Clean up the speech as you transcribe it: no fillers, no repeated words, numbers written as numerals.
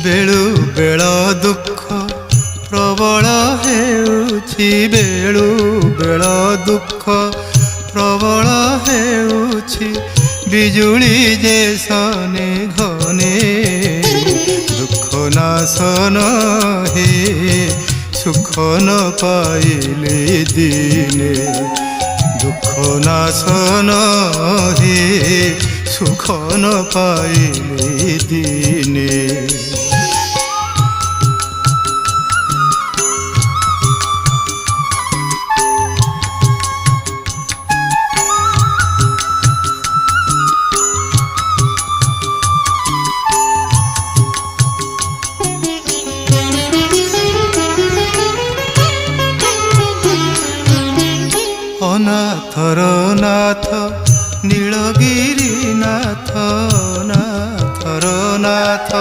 value bell दुख प्रबल हेउछि value bell दुख प्रबल हेउछि बिजुली जे सने घने दुख नाशन हे सुख न पाइले दिने दुख नाशन हे सुख न पाइले दिने अनाथर नाथ नीलगिरी नाथ नाथर नाथ